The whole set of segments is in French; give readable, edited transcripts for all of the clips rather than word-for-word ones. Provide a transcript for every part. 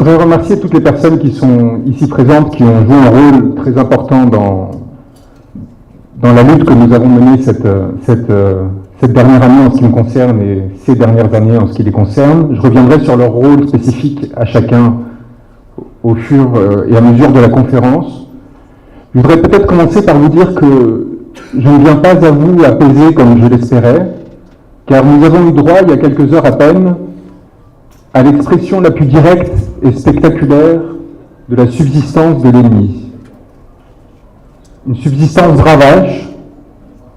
voudrais remercier toutes les personnes qui sont ici présentes, qui ont joué un rôle très important dans la lutte que nous avons menée cette dernière année en ce qui me concerne et ces dernières années en ce qui les concerne. Je reviendrai sur leur rôle spécifique à chacun au fur et à mesure de la conférence. Je voudrais peut-être commencer par vous dire que je ne viens pas à vous apaiser comme je l'espérais, car nous avons eu droit, il y a quelques heures à peine, à l'expression la plus directe et spectaculaire de la subsistance de l'ennemi. Une subsistance ravage,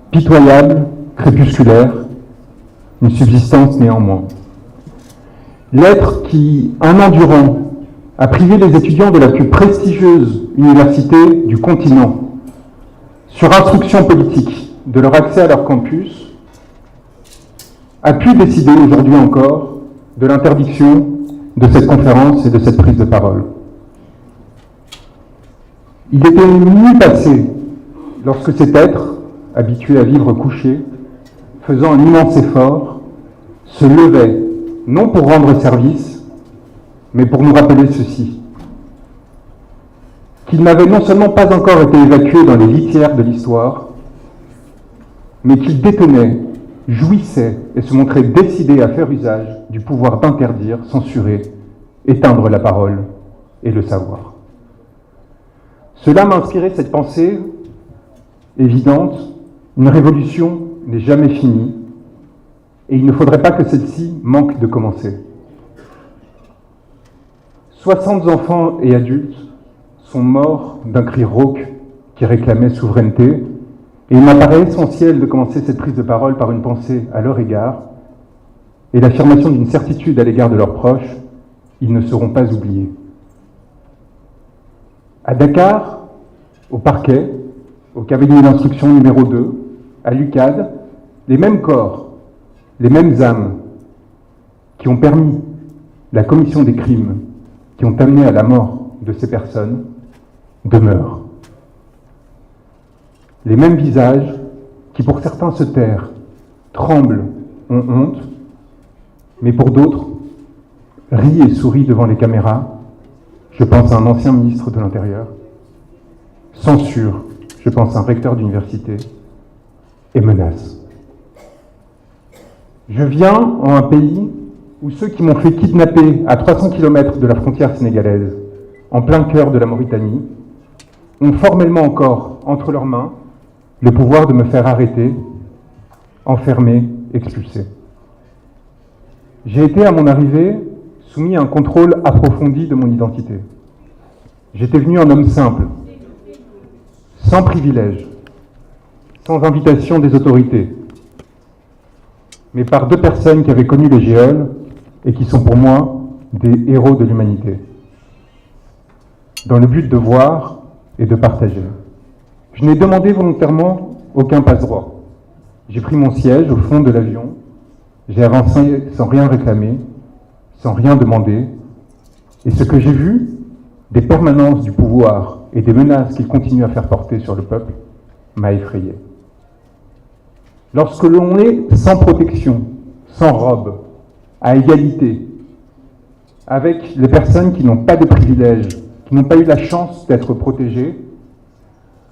pitoyable, crépusculaire, une subsistance néanmoins. L'être qui, un an durant, a privé les étudiants de la plus prestigieuse université du continent, sur instruction politique, de leur accès à leur campus, a pu décider aujourd'hui encore de l'interdiction de cette conférence et de cette prise de parole. Il était nuit passée lorsque cet être, habitué à vivre couché, faisant un immense effort, se levait, non pour rendre service, mais pour nous rappeler ceci: qu'il n'avait non seulement pas encore été évacué dans les litières de l'histoire, mais qu'il détenait, jouissait et se montrait décidé à faire usage du pouvoir d'interdire, censurer, éteindre la parole et le savoir. Cela m'a inspiré cette pensée évidente: une révolution n'est jamais finie et il ne faudrait pas que celle-ci manque de commencer. 60 enfants et adultes sont morts d'un cri rauque qui réclamait souveraineté, et il m'apparaît essentiel de commencer cette prise de parole par une pensée à leur égard et l'affirmation d'une certitude à l'égard de leurs proches: ils ne seront pas oubliés. À Dakar, au parquet, au cabinet d'instruction numéro 2, à l'UCAD, les mêmes corps, les mêmes âmes qui ont permis la commission des crimes qui ont amené à la mort de ces personnes demeurent. Les mêmes visages qui, pour certains, se tairent, tremblent, ont honte, mais pour d'autres, rient et sourient devant les caméras. Je pense à un ancien ministre de l'Intérieur, censure, je pense à un recteur d'université, et menace. Je viens en un pays où ceux qui m'ont fait kidnapper à 300 km de la frontière sénégalaise, en plein cœur de la Mauritanie, ont formellement encore entre leurs mains le pouvoir de me faire arrêter, enfermer, expulser. J'ai été à mon arrivée soumis à un contrôle approfondi de mon identité. J'étais venu un homme simple, sans privilèges, sans invitation des autorités, mais par deux personnes qui avaient connu les géoles et qui sont pour moi des héros de l'humanité, dans le but de voir et de partager. Je n'ai demandé volontairement aucun passe-droit. J'ai pris mon siège au fond de l'avion, j'ai avancé sans rien réclamer, sans rien demander, et ce que j'ai vu, des permanences du pouvoir et des menaces qu'il continue à faire porter sur le peuple, m'a effrayé. Lorsque l'on est sans protection, sans robe, à égalité, avec les personnes qui n'ont pas de privilèges, qui n'ont pas eu la chance d'être protégées,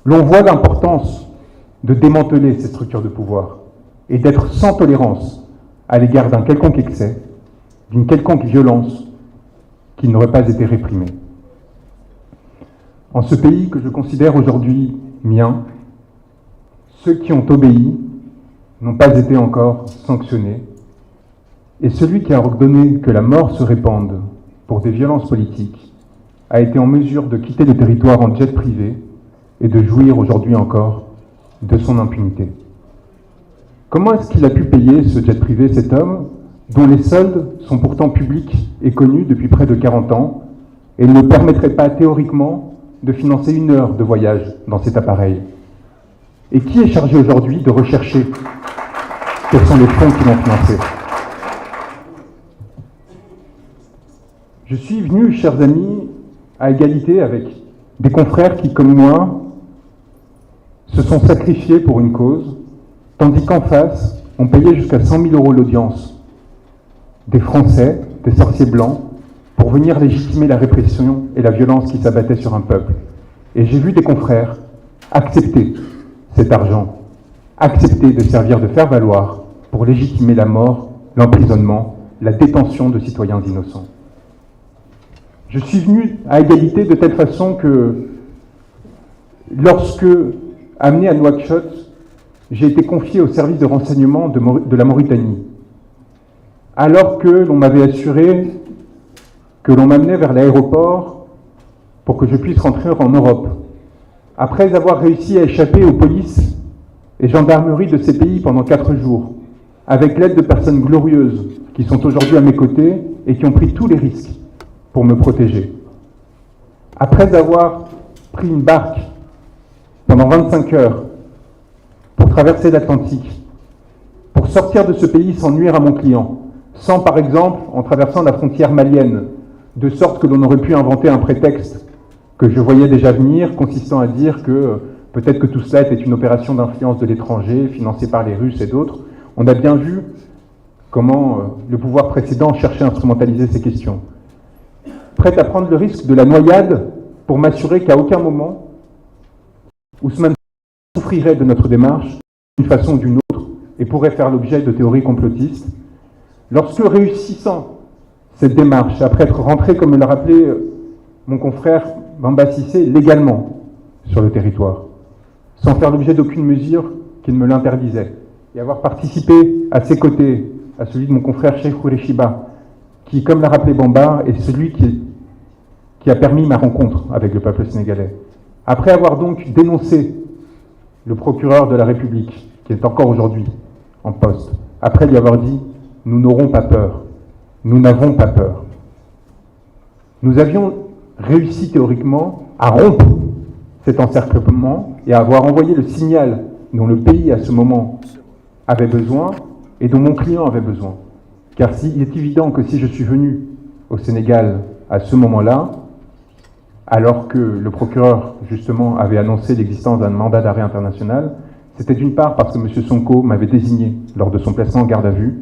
l'on voit l'importance de démanteler ces structures de pouvoir et d'être sans tolérance à l'égard d'un quelconque excès, d'une quelconque violence qui n'aurait pas été réprimée. En ce pays que je considère aujourd'hui mien, ceux qui ont obéi n'ont pas été encore sanctionnés, et celui qui a ordonné que la mort se répande pour des violences politiques a été en mesure de quitter le territoire en jet privé et de jouir aujourd'hui encore de son impunité. Comment est-ce qu'il a pu payer ce jet privé, cet homme, dont les soldes sont pourtant publics et connus depuis près de 40 ans, et ne permettrait pas théoriquement de financer 1 heure de voyage dans cet appareil? Et qui est chargé aujourd'hui de rechercher quels sont les fonds qui l'ont financé? Je suis venu, chers amis, à égalité avec des confrères qui, comme moi, se sont sacrifiés pour une cause, tandis qu'en face, on payait jusqu'à 100 000 € l'audience des Français, des sorciers blancs, pour venir légitimer la répression et la violence qui s'abattait sur un peuple. Et j'ai vu des confrères accepter cet argent, accepter de servir de faire-valoir pour légitimer la mort, l'emprisonnement, la détention de citoyens innocents. Je suis venu à égalité de telle façon que, lorsque, amené à Nouakchott, j'ai été confié au service de renseignement de la Mauritanie, alors que l'on m'avait assuré que l'on m'amenait vers l'aéroport pour que je puisse rentrer en Europe. Après avoir réussi à échapper aux polices et gendarmeries de ces pays pendant 4 jours, avec l'aide de personnes glorieuses qui sont aujourd'hui à mes côtés et qui ont pris tous les risques pour me protéger. Après avoir pris une barque pendant 25 heures pour traverser l'Atlantique, pour sortir de ce pays sans nuire à mon client, sans par exemple en traversant la frontière malienne, de sorte que l'on aurait pu inventer un prétexte que je voyais déjà venir, consistant à dire que peut-être que tout cela était une opération d'influence de l'étranger, financée par les Russes et d'autres. On a bien vu comment le pouvoir précédent cherchait à instrumentaliser ces questions. Prêt à prendre le risque de la noyade pour m'assurer qu'à aucun moment, Ousmane souffrirait de notre démarche, d'une façon ou d'une autre, et pourrait faire l'objet de théories complotistes. Lorsque, réussissant cette démarche, après être rentré, comme me l'a rappelé mon confrère Bamba Cissé, légalement sur le territoire, sans faire l'objet d'aucune mesure qui ne me l'interdisait, et avoir participé à ses côtés, à celui de mon confrère Cheikh Khoureyshiba, qui, comme l'a rappelé Bamba, est celui qui a permis ma rencontre avec le peuple sénégalais. Après avoir donc dénoncé le procureur de la République, qui est encore aujourd'hui en poste, après lui avoir dit « Nous n'aurons pas peur, nous n'avons pas peur », nous avions réussi théoriquement à rompre cet encerclement et à avoir envoyé le signal dont le pays à ce moment avait besoin et dont mon client avait besoin. Car il est évident que si je suis venu au Sénégal à ce moment-là, alors que le procureur, justement, avait annoncé l'existence d'un mandat d'arrêt international, c'était d'une part parce que M. Sonko m'avait désigné lors de son placement en garde à vue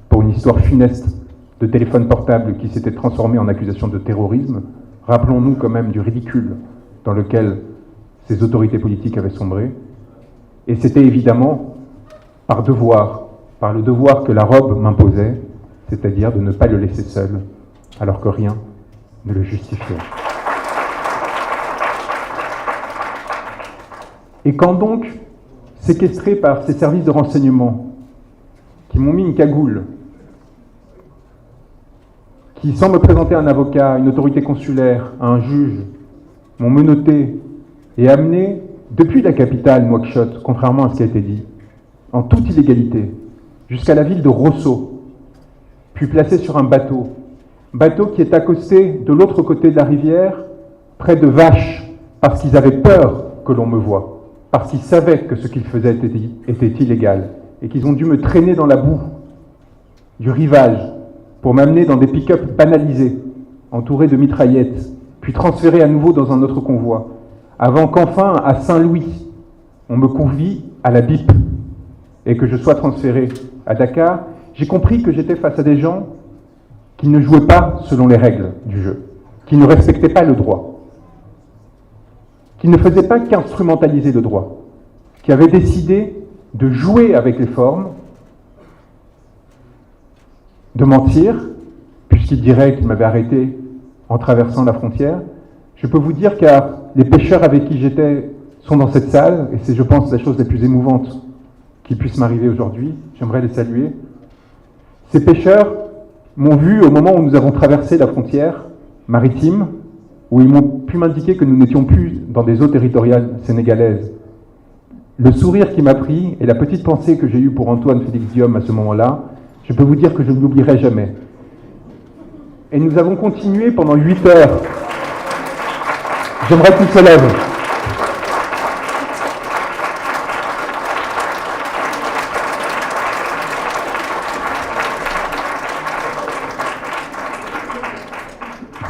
pour une histoire funeste de téléphone portable qui s'était transformé en accusation de terrorisme. Rappelons-nous quand même du ridicule dans lequel ces autorités politiques avaient sombré. Et c'était évidemment par devoir, par le devoir que la robe m'imposait, c'est-à-dire de ne pas le laisser seul, alors que rien ne le justifiait. Et quand donc, séquestré par ces services de renseignement, qui m'ont mis une cagoule, qui, sans me présenter un avocat, une autorité consulaire, un juge, m'ont menotté et amené depuis la capitale, Nouakchott, contrairement à ce qui a été dit, en toute illégalité, jusqu'à la ville de Rosso, puis placé sur un bateau qui est accosté de l'autre côté de la rivière, près de Vaches, parce qu'ils avaient peur que l'on me voie, parce qu'ils savaient que ce qu'ils faisaient était illégal, et qu'ils ont dû me traîner dans la boue du rivage pour m'amener dans des pick-up banalisés, entourés de mitraillettes, puis transférés à nouveau dans un autre convoi, avant qu'enfin, à Saint-Louis, on me convie à la BIP, et que je sois transféré à Dakar. J'ai compris que j'étais face à des gens qui ne jouaient pas selon les règles du jeu, qui ne respectaient pas le droit, qui ne faisaient pas qu'instrumentaliser le droit, qui avaient décidé de jouer avec les formes, de mentir, puisqu'ils diraient qu'ils m'avaient arrêté en traversant la frontière. Je peux vous dire que les pêcheurs avec qui j'étais sont dans cette salle, et c'est, je pense, la chose la plus émouvante qui puisse m'arriver aujourd'hui. J'aimerais les saluer. Ces pêcheurs m'ont vu au moment où nous avons traversé la frontière maritime, où ils m'ont pu m'indiquer que nous n'étions plus dans des eaux territoriales sénégalaises. Le sourire qui m'a pris et la petite pensée que j'ai eue pour Antoine Félix Diome à ce moment-là, je peux vous dire que je ne l'oublierai jamais. Et nous avons continué pendant 8 heures. J'aimerais qu'ils se lèvent.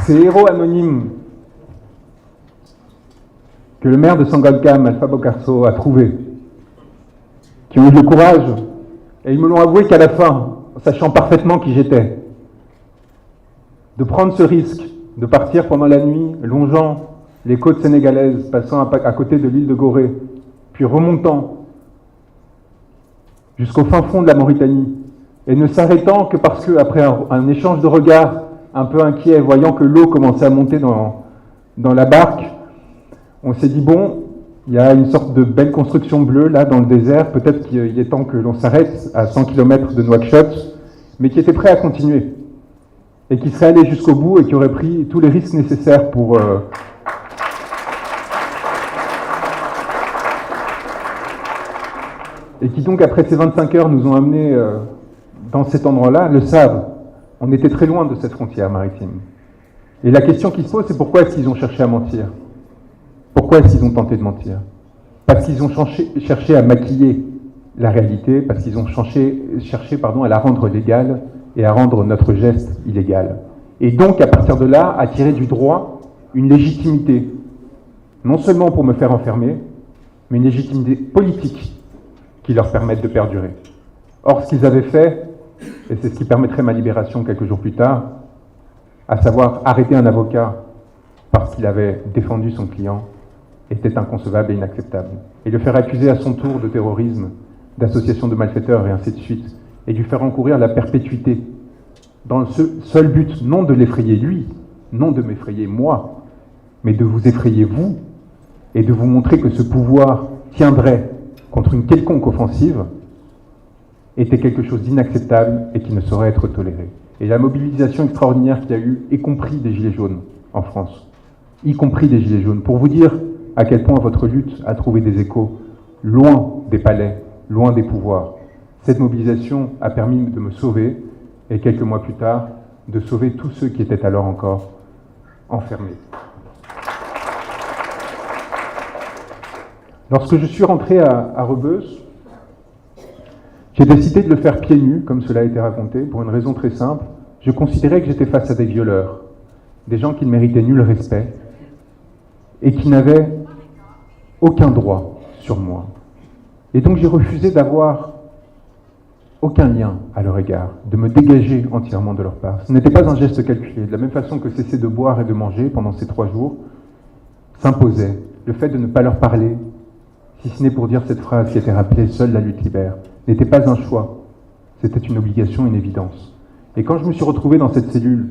Ces héros anonymes que le maire de Sangalkam, Alpha Bokarso, a trouvés, qui ont eu le courage, et ils me l'ont avoué qu'à la fin, sachant parfaitement qui j'étais, de prendre ce risque, de partir pendant la nuit, longeant les côtes sénégalaises, passant à côté de l'île de Gorée, puis remontant jusqu'au fin fond de la Mauritanie, et ne s'arrêtant que parce que, après un échange de regards un peu inquiet, voyant que l'eau commençait à monter dans la barque, on s'est dit, bon, il y a une sorte de belle construction bleue là dans le désert, peut-être qu'il est temps que l'on s'arrête à 100 km de Nouakchott, mais qui était prêt à continuer, et qui serait allé jusqu'au bout et qui aurait pris tous les risques nécessaires pour... et qui donc, après ces 25 heures, nous ont amenés dans cet endroit-là, le savent. On était très loin de cette frontière maritime. Et la question qui se pose, c'est pourquoi est-ce qu'ils ont cherché à mentir? Pourquoi est-ce qu'ils ont tenté de mentir? Parce qu'ils ont cherché à maquiller la réalité, parce qu'ils ont cherché à la rendre légale et à rendre notre geste illégal. Et donc, à partir de là, à tirer du droit une légitimité, non seulement pour me faire enfermer, mais une légitimité politique qui leur permette de perdurer. Or, ce qu'ils avaient fait, et c'est ce qui permettrait ma libération quelques jours plus tard, à savoir arrêter un avocat parce qu'il avait défendu son client, était inconcevable et inacceptable. Et le faire accuser à son tour de terrorisme, d'association de malfaiteurs et ainsi de suite, et lui faire encourir la perpétuité, dans le seul but, non de l'effrayer lui, non de m'effrayer moi, mais de vous effrayer vous, et de vous montrer que ce pouvoir tiendrait contre une quelconque offensive, était quelque chose d'inacceptable et qui ne saurait être toléré. Et la mobilisation extraordinaire qu'il y a eu, y compris des Gilets jaunes en France, y compris des Gilets jaunes, pour vous dire à quel point votre lutte a trouvé des échos loin des palais, loin des pouvoirs. Cette mobilisation a permis de me sauver, et quelques mois plus tard, de sauver tous ceux qui étaient alors encore enfermés. Lorsque je suis rentré à Rebeuss, j'ai décidé de le faire pieds nus, comme cela a été raconté, pour une raison très simple. Je considérais que j'étais face à des violeurs, des gens qui ne méritaient nul respect et qui n'avaient aucun droit sur moi. Et donc j'ai refusé d'avoir aucun lien à leur égard, de me dégager entièrement de leur part. Ce n'était pas un geste calculé. De la même façon que cesser de boire et de manger pendant ces 3 jours s'imposait. Le fait de ne pas leur parler, si ce n'est pour dire cette phrase qui était rappelée, « Seule la lutte libère », n'était pas un choix, c'était une obligation, une évidence. Et quand je me suis retrouvé dans cette cellule,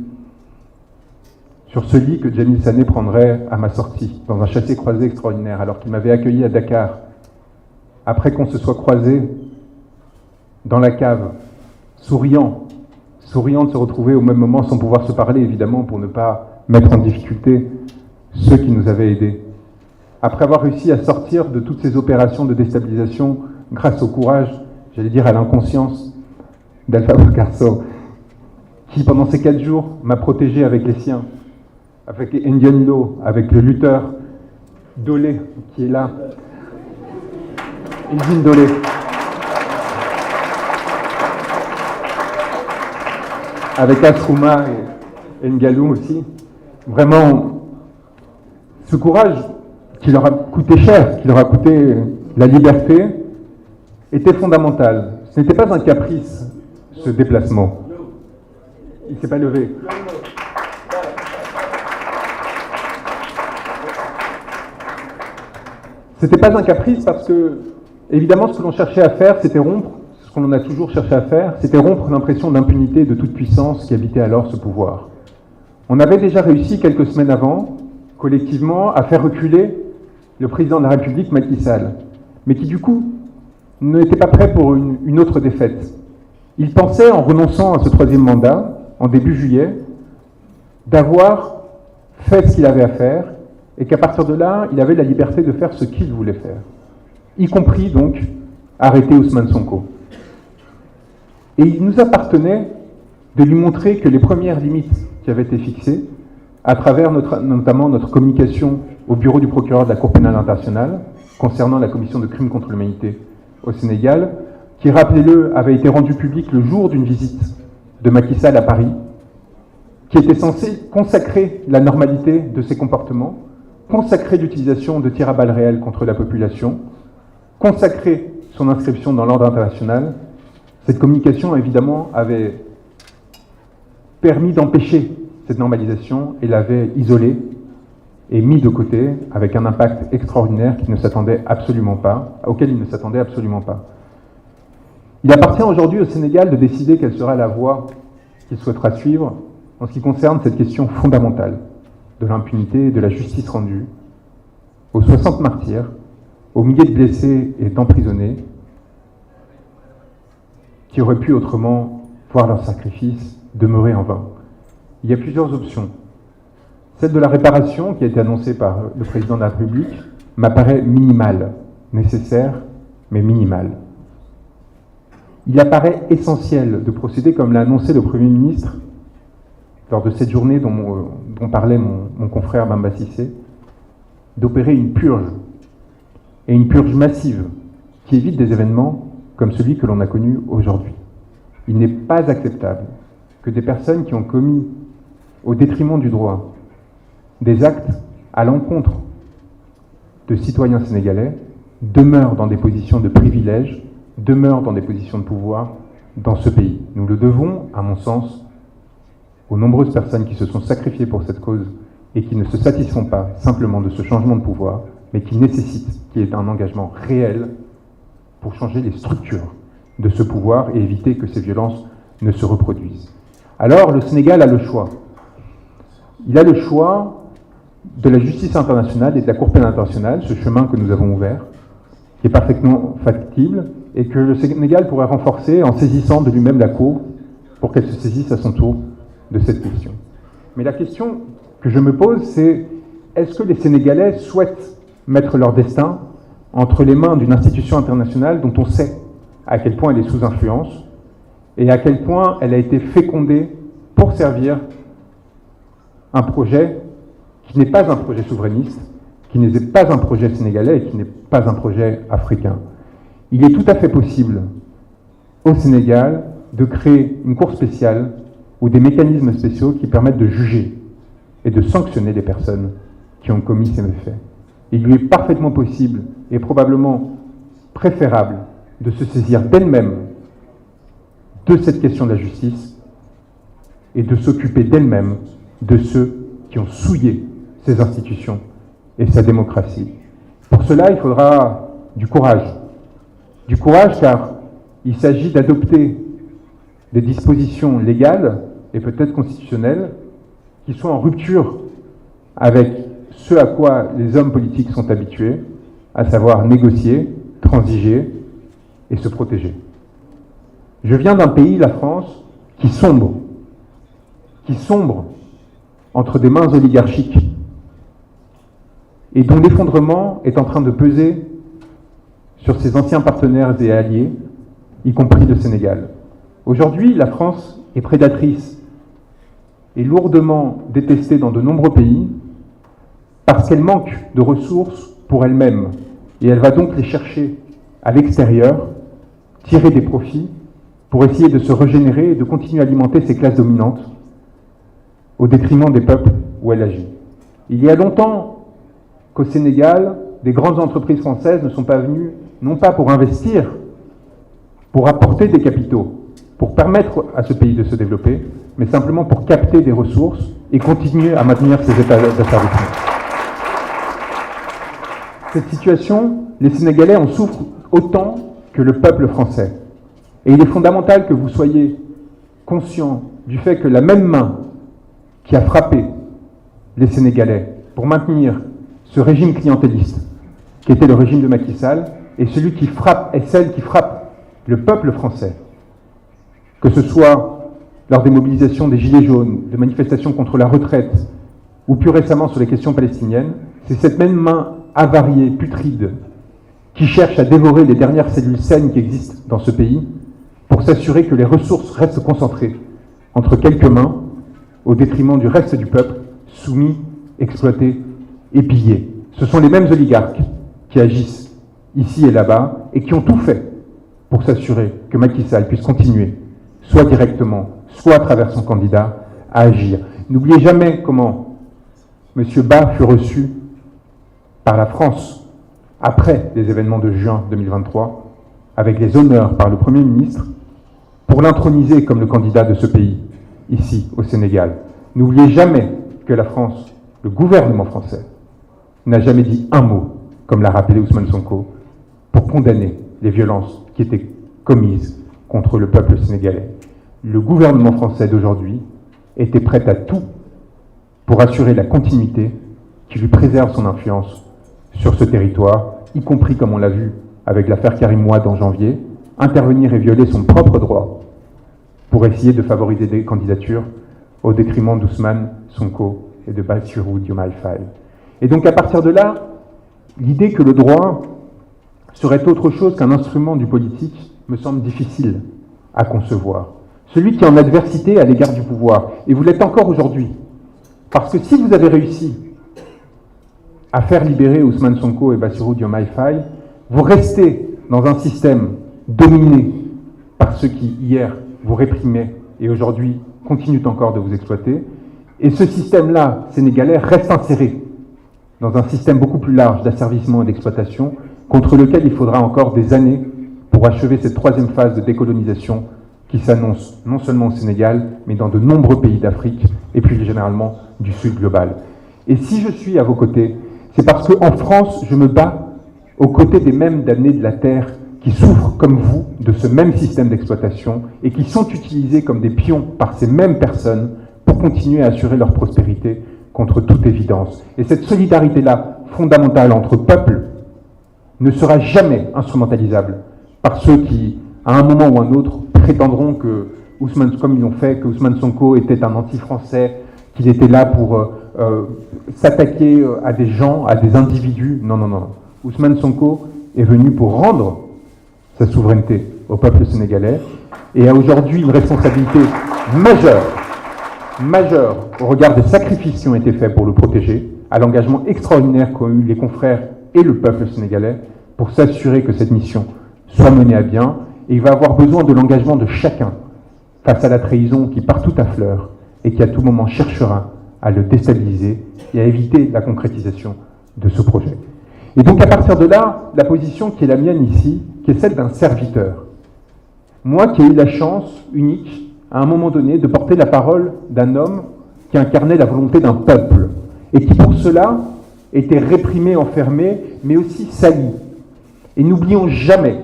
sur ce lit que Jamil Sané prendrait à ma sortie, dans un chassé-croisé extraordinaire, alors qu'il m'avait accueilli à Dakar, après qu'on se soit croisé dans la cave, souriant de se retrouver au même moment sans pouvoir se parler, évidemment, pour ne pas mettre en difficulté ceux qui nous avaient aidés. Après avoir réussi à sortir de toutes ces opérations de déstabilisation grâce au courage, j'allais dire à l'inconscience d'Alpha Bocarso, qui pendant ces 4 jours m'a protégé avec les siens, avec Ndion Lo, avec le lutteur Dolé qui est là, Eldin Dolé. Avec Asrouma et Ngalou aussi. Vraiment, ce courage qui leur a coûté cher, qui leur a coûté la liberté, était fondamental. Ce n'était pas un caprice, ce déplacement. Il ne s'est pas levé. Ce n'était pas un caprice parce que, évidemment, ce que l'on cherchait à faire, c'était rompre, ce qu'on a toujours cherché à faire, c'était rompre l'impression d'impunité de toute puissance qui habitait alors ce pouvoir. On avait déjà réussi quelques semaines avant, collectivement, à faire reculer le président de la République, Macky Sall, mais qui du coup n'était pas prêt pour une autre défaite. Il pensait, en renonçant à ce 3e mandat, en début juillet, d'avoir fait ce qu'il avait à faire, et qu'à partir de là, il avait la liberté de faire ce qu'il voulait faire, y compris donc arrêter Ousmane Sonko. Et il nous appartenait de lui montrer que les premières limites qui avaient été fixées, à travers notamment notre communication au bureau du procureur de la Cour pénale internationale, concernant la commission de crimes contre l'humanité au Sénégal, qui, rappelez-le, avait été rendue publique le jour d'une visite de Macky Sall à Paris, qui était censée consacrer la normalité de ses comportements, consacrer l'utilisation de tirs à balles réelles contre la population, consacrer son inscription dans l'ordre international. Cette communication, évidemment, avait permis d'empêcher cette normalisation et l'avait isolé et mis de côté avec un impact extraordinaire auquel il ne s'attendait absolument pas. Il appartient aujourd'hui au Sénégal de décider quelle sera la voie qu'il souhaitera suivre en ce qui concerne cette question fondamentale de l'impunité et de la justice rendue aux 60 martyrs, aux milliers de blessés et d'emprisonnés qui auraient pu autrement voir leur sacrifice demeurer en vain. Il y a plusieurs options. Celle de la réparation, qui a été annoncée par le président de la République, m'apparaît minimale, nécessaire, mais minimale. Il apparaît essentiel de procéder, comme l'a annoncé le Premier ministre, lors de cette journée dont parlait mon confrère Bamba Cissé, d'opérer une purge, et une purge massive, qui évite des événements comme celui que l'on a connu aujourd'hui. Il n'est pas acceptable que des personnes qui ont commis, au détriment du droit, des actes à l'encontre de citoyens sénégalais demeurent dans des positions de privilège, demeurent dans des positions de pouvoir dans ce pays. Nous le devons, à mon sens, aux nombreuses personnes qui se sont sacrifiées pour cette cause et qui ne se satisfont pas simplement de ce changement de pouvoir, mais qui nécessitent qu'il y ait un engagement réel pour changer les structures de ce pouvoir et éviter que ces violences ne se reproduisent. Alors, le Sénégal a le choix. Il a le choix de la justice internationale et de la Cour pénale internationale, ce chemin que nous avons ouvert, qui est parfaitement factible, et que le Sénégal pourrait renforcer en saisissant de lui-même la Cour pour qu'elle se saisisse à son tour de cette question. Mais la question que je me pose, c'est est-ce que les Sénégalais souhaitent mettre leur destin entre les mains d'une institution internationale dont on sait à quel point elle est sous influence et à quel point elle a été fécondée pour servir un projet qui n'est pas un projet souverainiste, qui n'est pas un projet sénégalais et qui n'est pas un projet africain. Il est tout à fait possible au Sénégal de créer une cour spéciale ou des mécanismes spéciaux qui permettent de juger et de sanctionner les personnes qui ont commis ces méfaits. Il lui est parfaitement possible et probablement préférable de se saisir d'elle-même de cette question de la justice et de s'occuper d'elle-même de ceux qui ont souillé ces institutions et sa démocratie. Pour cela, il faudra du courage. Du courage car il s'agit d'adopter des dispositions légales et peut-être constitutionnelles qui soient en rupture avec ce à quoi les hommes politiques sont habitués, à savoir négocier, transiger et se protéger. Je viens d'un pays, la France, qui sombre entre des mains oligarchiques et dont l'effondrement est en train de peser sur ses anciens partenaires et alliés, y compris le Sénégal. Aujourd'hui, la France est prédatrice et lourdement détestée dans de nombreux pays parce qu'elle manque de ressources pour elle-même et elle va donc les chercher à l'extérieur, tirer des profits pour essayer de se régénérer et de continuer à alimenter ses classes dominantes au détriment des peuples où elle agit. Il y a longtemps qu'au Sénégal, des grandes entreprises françaises ne sont pas venues, non pas pour investir, pour apporter des capitaux, pour permettre à ce pays de se développer, mais simplement pour capter des ressources et continuer à maintenir ses états d'asservissement. Cette situation, les Sénégalais en souffrent autant que le peuple français. Et il est fondamental que vous soyez conscients du fait que la même main qui a frappé les Sénégalais pour maintenir ce régime clientéliste, qui était le régime de Macky Sall, est celui qui frappe, est celle qui frappe le peuple français, que ce soit lors des mobilisations des Gilets jaunes, de manifestations contre la retraite, ou plus récemment sur les questions palestiniennes, c'est cette même main avariée, putride, qui cherche à dévorer les dernières cellules saines qui existent dans ce pays, pour s'assurer que les ressources restent concentrées entre quelques mains, au détriment du reste du peuple, soumis, exploité et pillé. Ce sont les mêmes oligarques qui agissent ici et là-bas et qui ont tout fait pour s'assurer que Macky Sall puisse continuer, soit directement, soit à travers son candidat, à agir. N'oubliez jamais comment M. Ba fut reçu par la France après les événements de juin 2023, avec les honneurs par le Premier ministre, pour l'introniser comme le candidat de ce pays, ici, au Sénégal. N'oubliez jamais que la France, le gouvernement français, n'a jamais dit un mot, comme l'a rappelé Ousmane Sonko, pour condamner les violences qui étaient commises contre le peuple sénégalais. Le gouvernement français d'aujourd'hui était prêt à tout pour assurer la continuité qui lui préserve son influence sur ce territoire, y compris, comme on l'a vu avec l'affaire Karim Wade en janvier, intervenir et violer son propre droit pour essayer de favoriser des candidatures au détriment d'Ousmane Sonko et de Bassirou Diomaye Faye. Et donc à partir de là, l'idée que le droit serait autre chose qu'un instrument du politique me semble difficile à concevoir. Celui qui est en adversité à l'égard du pouvoir, et vous l'êtes encore aujourd'hui, parce que si vous avez réussi à faire libérer Ousmane Sonko et Bassirou Diomaye Faye, vous restez dans un système dominé par ceux qui, hier, vous réprimaient et aujourd'hui continuent encore de vous exploiter. Et ce système-là, sénégalais, reste inséré dans un système beaucoup plus large d'asservissement et d'exploitation contre lequel il faudra encore des années pour achever cette troisième phase de décolonisation qui s'annonce non seulement au Sénégal, mais dans de nombreux pays d'Afrique et plus généralement du Sud global. Et si je suis à vos côtés, c'est parce qu'en France, je me bats aux côtés des mêmes damnés de la terre qui souffrent comme vous de ce même système d'exploitation et qui sont utilisés comme des pions par ces mêmes personnes pour continuer à assurer leur prospérité contre toute évidence. Et cette solidarité-là, fondamentale entre peuples, ne sera jamais instrumentalisable par ceux qui, à un moment ou un autre, prétendront que Ousmane, comme ils l'ont fait, que Ousmane Sonko était un anti-français, qu'il était là pour s'attaquer à des gens, à des individus. Non, non, non. Ousmane Sonko est venu pour rendre sa souveraineté au peuple sénégalais et a aujourd'hui une responsabilité majeure au regard des sacrifices qui ont été faits pour le protéger, à l'engagement extraordinaire qu'ont eu les confrères et le peuple sénégalais pour s'assurer que cette mission soit menée à bien. Et il va avoir besoin de l'engagement de chacun face à la trahison qui partout affleure et qui à tout moment cherchera à le déstabiliser et à éviter la concrétisation de ce projet. Et donc à partir de là, la position qui est la mienne ici, qui est celle d'un serviteur. Moi qui ai eu la chance unique, à un moment donné, de porter la parole d'un homme qui incarnait la volonté d'un peuple, et qui pour cela était réprimé, enfermé, mais aussi sali. Et n'oublions jamais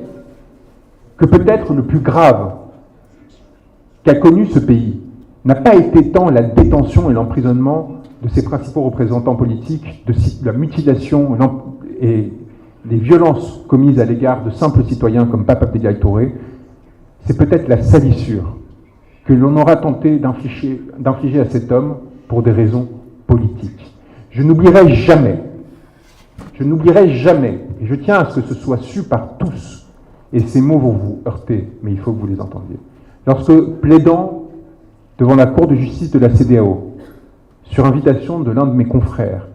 que peut-être le plus grave qu'a connu ce pays n'a pas été tant la détention et l'emprisonnement de ses principaux représentants politiques, de la mutilation et les violences commises à l'égard de simples citoyens comme Papa Abdoulaye Touré, c'est peut-être la salissure que l'on aura tenté d'infliger à cet homme pour des raisons politiques. Je n'oublierai jamais, et je tiens à ce que ce soit su par tous, et ces mots vont vous heurter, mais il faut que vous les entendiez. Lorsque, plaidant devant la Cour de justice de la CEDEAO, sur invitation de l'un de mes confrères,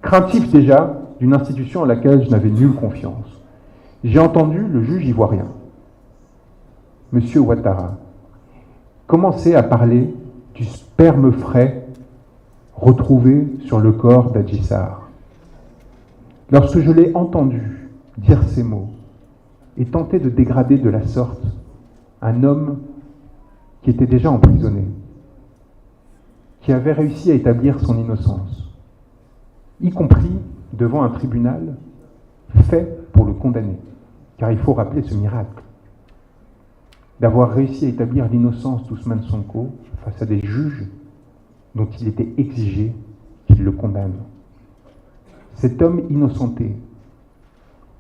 craintif déjà d'une institution à laquelle je n'avais nulle confiance, j'ai entendu le juge ivoirien, M. Ouattara, commencer à parler du sperme frais retrouvé sur le corps d'Adji Sarr. Lorsque je l'ai entendu dire ces mots et tenter de dégrader de la sorte un homme qui était déjà emprisonné, qui avait réussi à établir son innocence, y compris devant un tribunal fait pour le condamner, car il faut rappeler ce miracle d'avoir réussi à établir l'innocence d'Ousmane Sonko face à des juges dont il était exigé qu'ils le condamnent. Cet homme innocenté,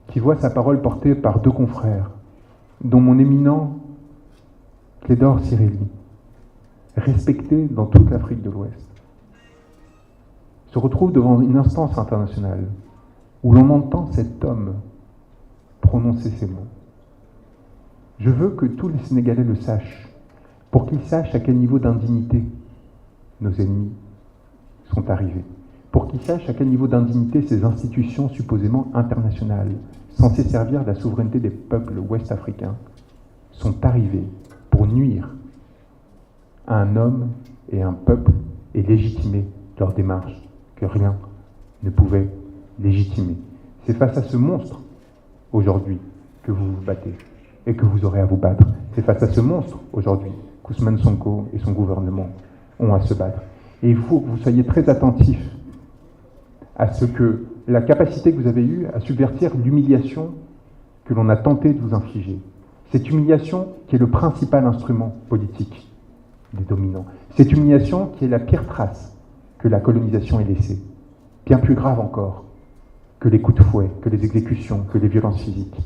qui voit sa parole portée par deux confrères, dont mon éminent Clédor Cirelli, respecté dans toute l'Afrique de l'Ouest, se retrouve devant une instance internationale où l'on entend cet homme prononcer ces mots. Je veux que tous les Sénégalais le sachent, pour qu'ils sachent à quel niveau d'indignité nos ennemis sont arrivés, pour qu'ils sachent à quel niveau d'indignité ces institutions supposément internationales, censées servir la souveraineté des peuples ouest-africains, sont arrivées pour nuire à un homme et un peuple et légitimer leur démarche que rien ne pouvait légitimer. C'est face à ce monstre, aujourd'hui, que vous vous battez et que vous aurez à vous battre. C'est face à ce monstre, aujourd'hui, qu'Ousmane Sonko et son gouvernement ont à se battre. Et il faut que vous soyez très attentifs à ce que la capacité que vous avez eue à subvertir l'humiliation que l'on a tenté de vous infliger. Cette humiliation qui est le principal instrument politique des dominants. Cette humiliation qui est la pire trace que la colonisation ait laissée. Bien plus grave encore que les coups de fouet, que les exécutions, que les violences physiques.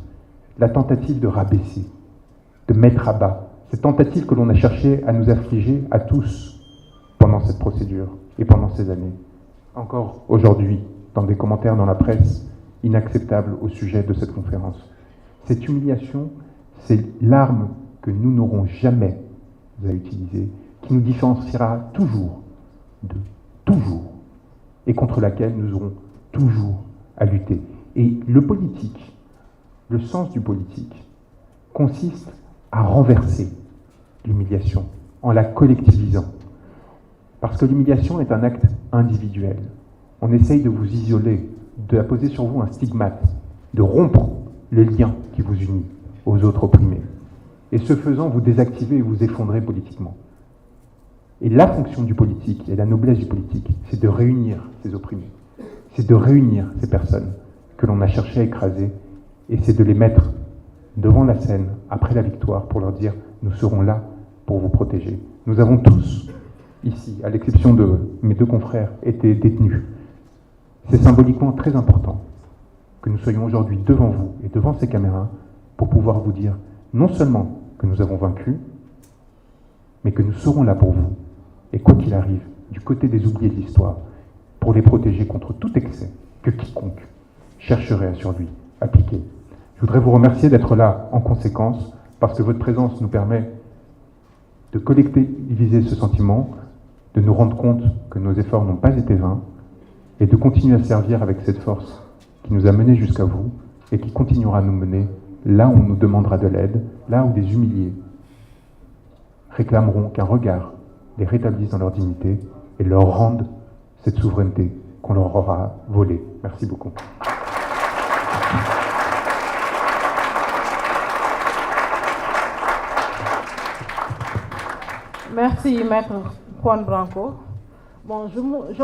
La tentative de rabaisser, de mettre à bas. Cette tentative que l'on a cherché à nous affliger à tous pendant cette procédure et pendant ces années. Encore aujourd'hui, dans des commentaires dans la presse, inacceptables au sujet de cette conférence. Cette humiliation, c'est l'arme que nous n'aurons jamais à utiliser, qui nous différenciera toujours de toujours, et contre laquelle nous aurons toujours à lutter. Et le politique, le sens du politique, consiste à renverser l'humiliation en la collectivisant. Parce que l'humiliation est un acte individuel. On essaye de vous isoler, de poser sur vous un stigmate, de rompre les liens qui vous unissent aux autres opprimés. Et ce faisant, vous désactivez et vous effondrez politiquement. Et la fonction du politique, et la noblesse du politique, c'est de réunir ces opprimés. C'est de réunir ces personnes que l'on a cherché à écraser, et c'est de les mettre devant la scène, après la victoire, pour leur dire « nous serons là pour vous protéger ». Nous avons tous, ici, à l'exception de mes deux confrères, été détenus. C'est symboliquement très important que nous soyons aujourd'hui devant vous et devant ces caméras pour pouvoir vous dire non seulement que nous avons vaincu, mais que nous serons là pour vous, et quoi qu'il arrive, du côté des oubliés de l'histoire, pour les protéger contre tout excès que quiconque chercherait à sur lui appliquer. Je voudrais vous remercier d'être là en conséquence, parce que votre présence nous permet de collectiviser ce sentiment, de nous rendre compte que nos efforts n'ont pas été vains, et de continuer à servir avec cette force qui nous a menés jusqu'à vous, et qui continuera à nous mener là où on nous demandera de l'aide, là où des humiliés réclameront qu'un regard les rétablisse dans leur dignité et leur rende cette souveraineté qu'on leur aura volée. Merci beaucoup. Merci, Maître Juan Branco. Bon,